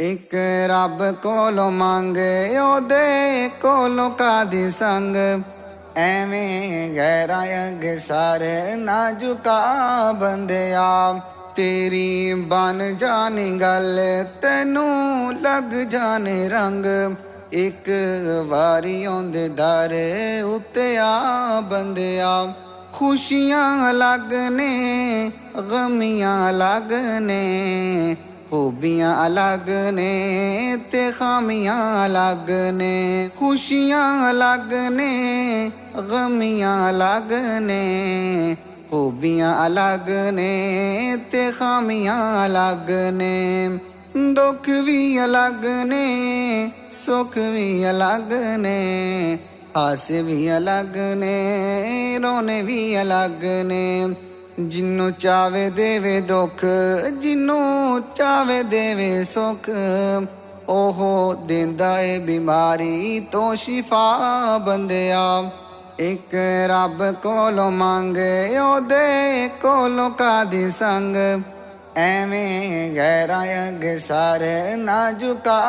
एक रब कोलों मंगे ओदे कोलों कादी संग एवें गहरा अगे सारे ना झुका बंदिया। तेरी बन जानी गल तेनू लग जाने रंग एक वारी औंदे दर उत्ते आ बंदिया। खुशियां अलग ने गमियां अलग ने खूबियां अलग ने ते खामियां अलग ने। खुशियां अलग ने गमियां अलग ने खूबियां अलग ने ते खामियां अलग ने। दुख भी अलग ने सुख भी अलग ने हासे भी अलग ने रोने भी अलग ने। जिन्नू चावे देवे दुख जिन्नू चावे देवे सुख ओहो देंदा है बीमारी तो शिफा बंदिया। एक रब कोलों मंगे ओदे कोलों कादी संग एवें गहरा अगे सारे ना झुका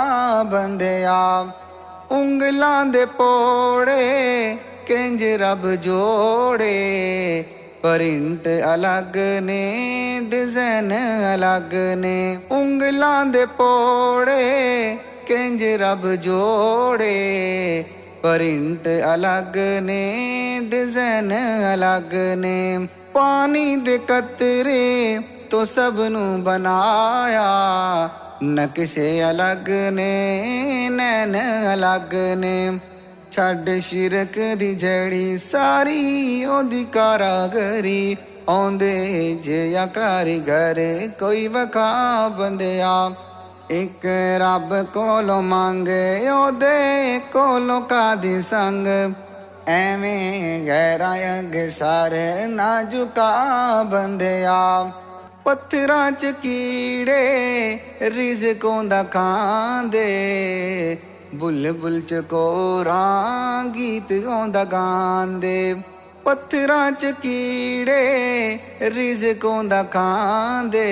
बंदिया। उंगलां दे पोड़े किंज रब जोड़े प्रिंट अलग ने डिजाइन अलग ने। उंगलां दे पोड़े किंज रब जोड़े प्रिंट अलग ने डिजाइन अलग ने। पानी दे कतरे तो सबनू बनाया नक्शे अलग ने नैन अलग ने। छड्ड शिरक दी जड़ी सारी ओदी कारागरी औंदे जिया कारीगर कोई वखा बंदिया। एक रब कोलों मंगे ओदे कोलों कादी संग एवें गहरा अगे सारे ना झुका बंदिया। पत्थरां च कीड़े रिज़कों दा खांदे बुलबुल चकोरां गीत गाउंदा गांदे। पत्थरां च कीड़े रिज़कों दा खांदे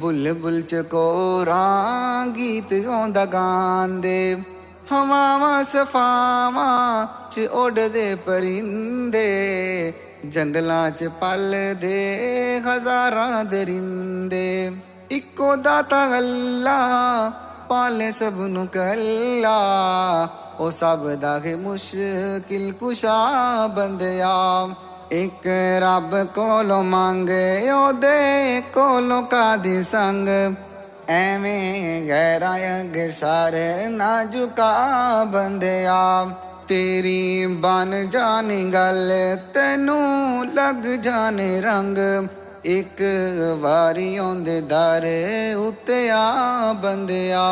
बुलबुल चकोरां गीत गाउंदा गांदे। हवावां सफावां च उड़दे परिंदे जंगलां च पलदे हज़ारां दरिंदे। इक्को दाता अल्लाह पाले सबनू कल्ला ओ सब दा है मुश्किल कुशा बंदिया। एक रब कोलों मंगे ओदे कोलों कादी संग एवें गहरा अगे सारे ना झुका बंदिया। तेरी बन जानी गल तेनू लग जाने रंग एक वारी औंदे दर उत्ते आ बंदिया।